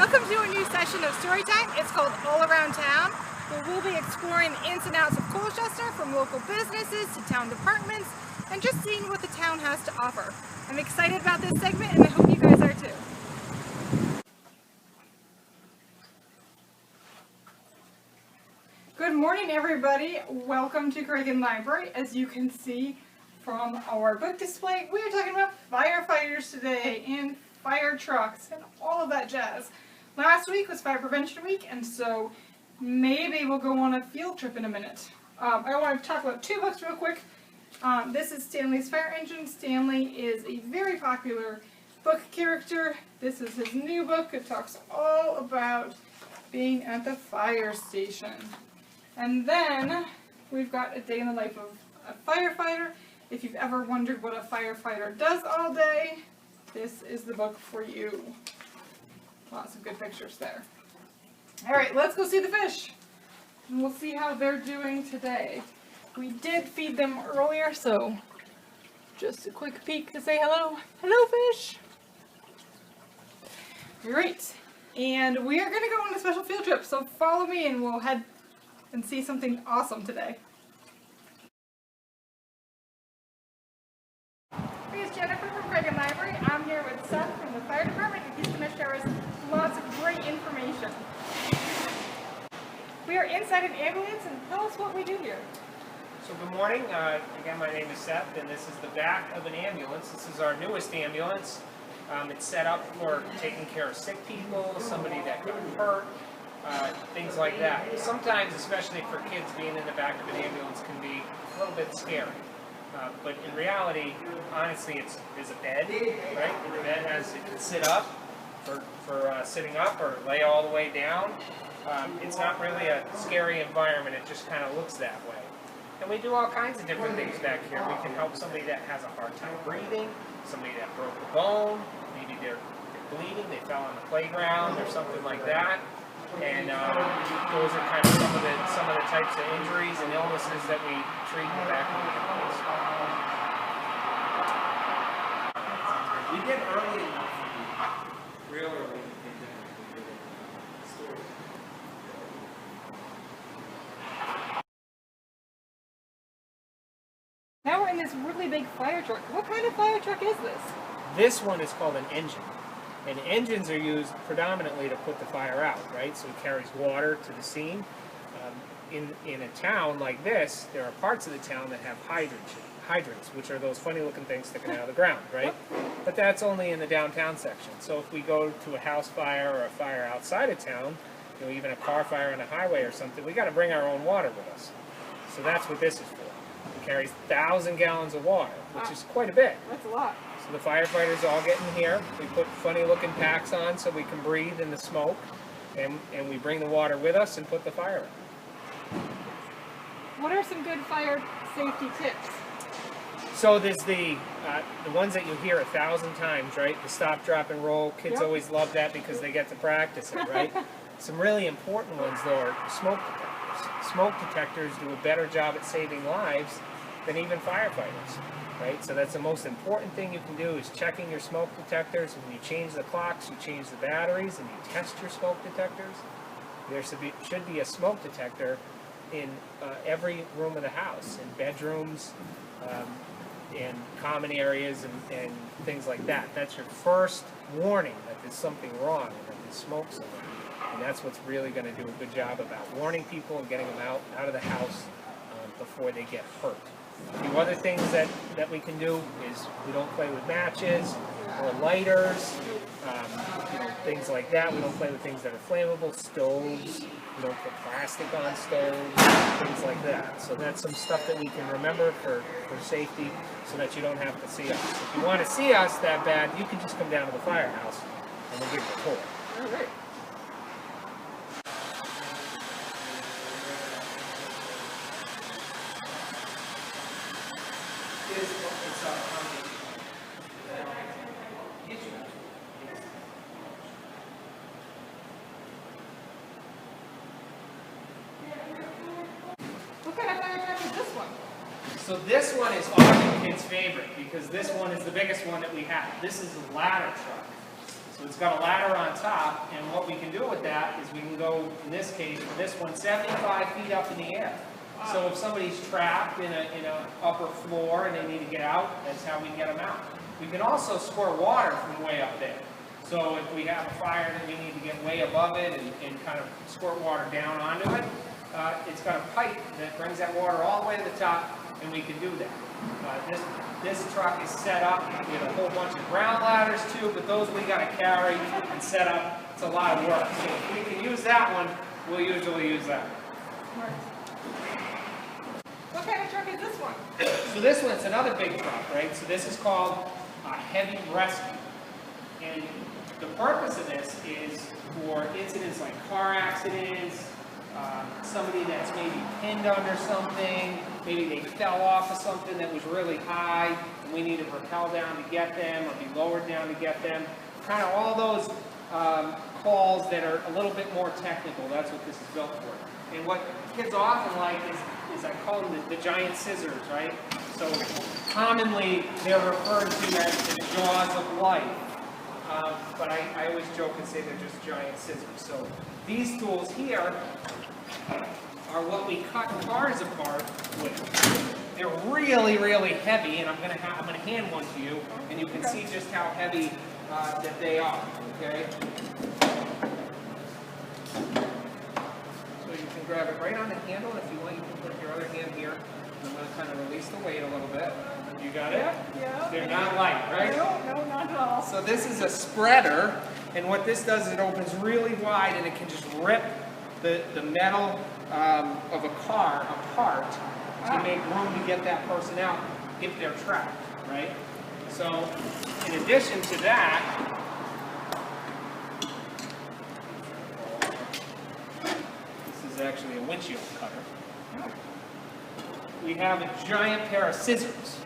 Welcome to a new session of Storytime. It's called All Around Town, where we'll be exploring the ins and outs of Colchester, from local businesses to town departments, and just seeing what the town has to offer. I'm excited about this segment, and I hope you guys are too. Good morning, everybody. Welcome to Craig Library. As you can see from our book display, we are talking about firefighters today and fire trucks and all of that jazz. Last week was Fire Prevention Week, and so maybe we'll go on a field trip in a minute. I want to talk about two books real quick. This is Stanley's Fire Engine. Stanley is a very popular book character. This is his new book. It talks all about being at the fire station. And then we've got A Day in the Life of a Firefighter. If you've ever wondered what a firefighter does all day, this is the book for you. Lots of good pictures there. All right, let's go see the fish. And we'll see how they're doing today. We did feed them earlier, so just a quick peek to say hello. Hello, fish. Great. And we are going to go on a special field trip, so follow me and we'll head and see something awesome today. Here's Jennifer from Craig Library. I'm here with Seth from the fire department, and he's going to share us lots of great information. We are inside an ambulance, and tell us what we do here. So good morning. Again, my name is Seth, and this is the back of an ambulance. This is our newest ambulance. It's set up for taking care of sick people, somebody that got hurt, things like that. Sometimes, especially for kids, being in the back of an ambulance can be a little bit scary. But in reality, honestly, there's a bed, right? And the bed you can sit up for sitting up or lay all the way down. It's not really a scary environment. It just kind of looks that way. And we do all kinds of different things back here. We can help somebody that has a hard time breathing, somebody that broke a bone, maybe they're bleeding, they fell on the playground or something like that. And those are kind of some of the types of injuries and illnesses that we treat in the back of the ambulance. We did early enough, real early. Now we're in this really big fire truck. What kind of fire truck is this? This one is called an engine. And engines are used predominantly to put the fire out, right? So it carries water to the scene. In a town like this, there are parts of the town that have hydrants, which are those funny-looking things sticking out of the ground, right? But that's only in the downtown section. So if we go to a house fire or a fire outside of town, even a car fire on a highway or something, we got to bring our own water with us. So that's what this is for. It carries 1,000 gallons of water, which is quite a bit. That's a lot. So the firefighters all get in here. We put funny-looking packs on so we can breathe in the smoke, and we bring the water with us and put the fire out. What are some good fire safety tips? So there's the ones that you hear 1,000 times, right? The stop, drop, and roll. Kids always love that because they get to practice it, right? Some really important ones, though, are smoke detectors. Smoke detectors do a better job at saving lives than even firefighters, right? So that's the most important thing you can do is checking your smoke detectors. When you change the clocks, you change the batteries, and you test your smoke detectors. There should be a smoke detector in every room of the house, in bedrooms, in common areas, and things like that. That's your first warning that there's something wrong and that there's smoke somewhere. And that's what's really going to do a good job about warning people and getting them out of the house before they get hurt. A few other things that we can do is we don't play with matches or lighters, things like that. We don't play with things that are flammable, stoves. We don't put plastic on stoves, things like that. So that's some stuff that we can remember for safety so that you don't have to see us. If you want to see us that bad, you can just come down to the firehouse and we'll give you a tour. All right. What kind of fire truck is this one? So this one is often kids' favorite because this one is the biggest one that we have. This is a ladder truck. So it's got a ladder on top, and what we can do with that is we can go, in this case, for this one, 75 feet up in the air. So if somebody's trapped in a upper floor and they need to get out, that's how we get them out. We can also squirt water from way up there. So if we have a fire that we need to get way above it and kind of squirt water down onto it, it's got a pipe that brings that water all the way to the top, and we can do that. This truck is set up with a whole bunch of ground ladders too, but those we got to carry and set up. It's a lot of work. So if we can use that one, we'll usually use that. What kind of truck is this one? So this one's another big truck, right? So this is called a heavy rescue. And the purpose of this is for incidents like car accidents, somebody that's maybe pinned under something, maybe they fell off of something that was really high, and we need to rappel down to get them, or be lowered down to get them. Kind of all those calls that are a little bit more technical. That's what this is built for. And what kids often like is I call them the giant scissors, right? So commonly they're referred to as the jaws of life. But I always joke and say they're just giant scissors. So these tools here are what we cut cars apart with. They're really, really heavy, and I'm gonna hand one to you, and you can see just how heavy that they are. Okay. So you can grab it right on the handle. If you want, you can put your other hand here. I'm gonna kind of release the weight a little bit. You got it? Yeah. They're not light, right? No, not at all. So this is a spreader, and what this does is it opens really wide, and it can just rip the metal of a car apart to make room to get that person out if they're trapped, right? So in addition to that, this is actually a windshield cutter. We have a giant pair of scissors,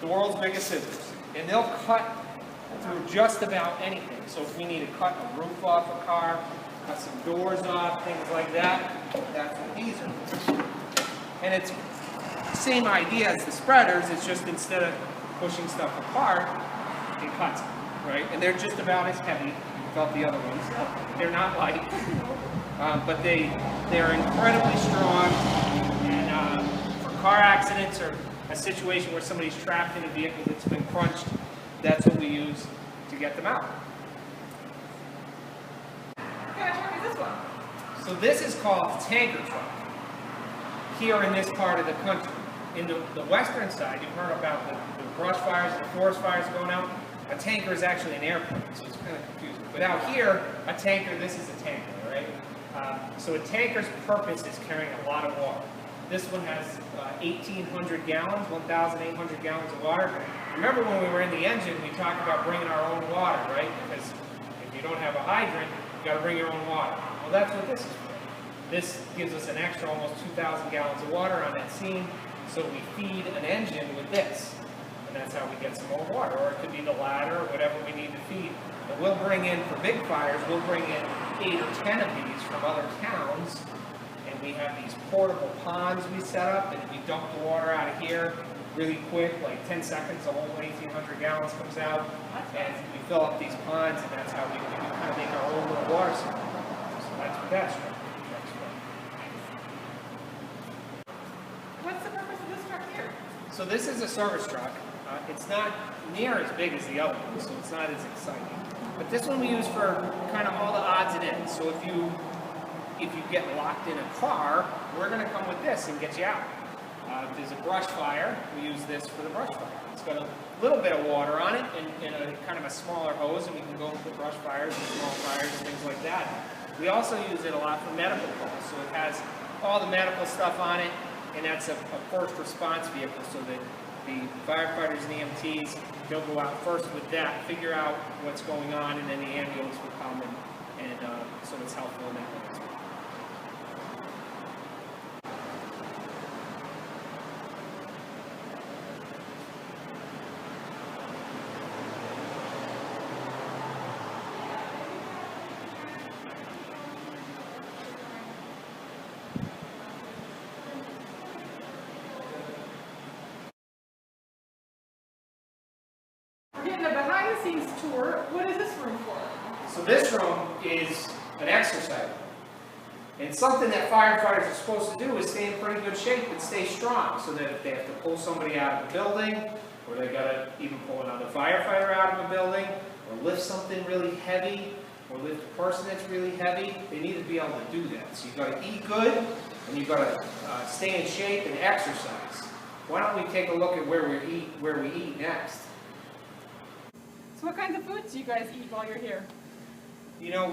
the world's biggest scissors, and they'll cut through just about anything. So if we need to cut a roof off a car, cut some doors off, things like that, that's what these are. And it's the same idea as the spreaders, it's just instead of pushing stuff apart, it cuts it, right? And they're just about as heavy, felt the other ones. They're not light, but they're incredibly strong. And for car accidents or a situation where somebody's trapped in a vehicle that's been crunched, that's what we use to get them out. What kind of truck is this one? So this is called a tanker truck here in this part of the country. In the western side, you've heard about the brush fires, the forest fires going out. A tanker is actually an airplane, so it's kind of confusing. But out here, a tanker, this is a tanker, right? So a tanker's purpose is carrying a lot of water. This one has 1,800 gallons, 1,800 gallons of water. Remember when we were in the engine, we talked about bringing our own water, right? Because if you don't have a hydrant, you got to bring your own water. Well, that's what this is for. This gives us an extra almost 2,000 gallons of water on that scene, so we feed an engine with this. And that's how we get some more water, or it could be the ladder, or whatever we need to feed. And we'll bring in, for big fires, we'll bring in 8 or 10 of these from other towns, and we have these portable ponds we set up, and we dump the water out of here really quick, like 10 seconds, the whole 1,800 gallons comes out, and we fill up these ponds, and that's how we kind of make our own little water supply. So that's what that's for. What's the purpose of this truck here? So this is a service truck. It's not near as big as the other one, so it's not as exciting. But this one we use for kind of all the odds and ends. So if you get locked in a car, we're going to come with this and get you out. If there's a brush fire, we use this for the brush fire. It's got a little bit of water on it and a kind of a smaller hose, and we can go for brush fires and small fires and things like that. We also use it a lot for medical calls. So it has all the medical stuff on it, and that's a first response vehicle, so that the firefighters and EMTs, they'll go out first with that, figure out what's going on, and then the ambulance will come, and so it's helpful in that way as well. We're getting a behind the behind-the-scenes tour. What is this room for? So this room is an exercise room. And something that firefighters are supposed to do is stay in pretty good shape and stay strong, so that if they have to pull somebody out of a building, or they gotta even pull another firefighter out of a building, or lift something really heavy, or lift a person that's really heavy, they need to be able to do that. So you've got to eat good, and you've got to stay in shape and exercise. Why don't we take a look at where we eat next? So what kinds of foods do you guys eat while you're here? You know,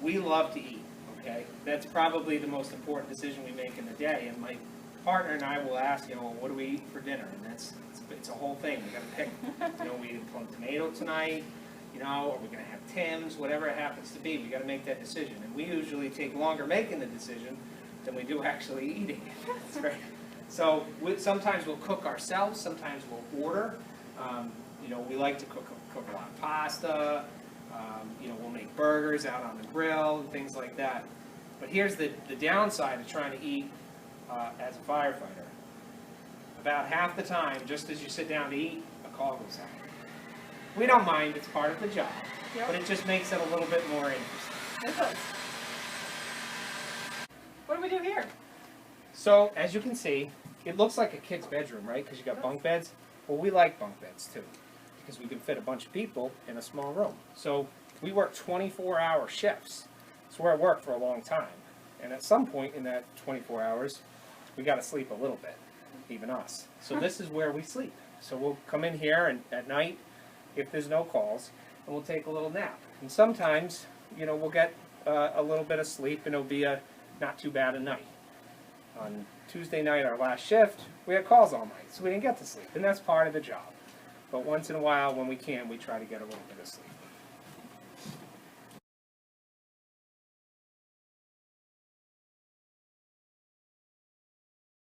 we love to eat. Okay, that's probably the most important decision we make in the day. And my partner and I will ask, you know, well, what do we eat for dinner? And it's a whole thing. We got to pick. You know, we eat plum tomato tonight. You know, or we're going to have Tim's, whatever it happens to be. We got to make that decision. And we usually take longer making the decision than we do actually eating it. That's right. So sometimes we'll cook ourselves. Sometimes we'll order. You know, we like to cook a lot of pasta. You know, we'll make burgers out on the grill and things like that. But here's the downside of trying to eat as a firefighter. About half the time, just as you sit down to eat, a call goes out. We don't mind, it's part of the job, Yep. but it just makes it a little bit more interesting. It does. What do we do here? So, as you can see, it looks like a kid's bedroom, right? Because you got bunk beds. Well, we like bunk beds too, because we can fit a bunch of people in a small room. So, we work 24-hour shifts. It's where I worked for a long time. And at some point in that 24 hours, we got to sleep a little bit, even us. So this is where we sleep. So we'll come in here and at night, if there's no calls, and we'll take a little nap. And sometimes, you know, we'll get a little bit of sleep, and it'll be a not too bad a night. On Tuesday night, our last shift, we had calls all night, so we didn't get to sleep, and that's part of the job. But once in a while, when we can, we try to get a little bit of sleep.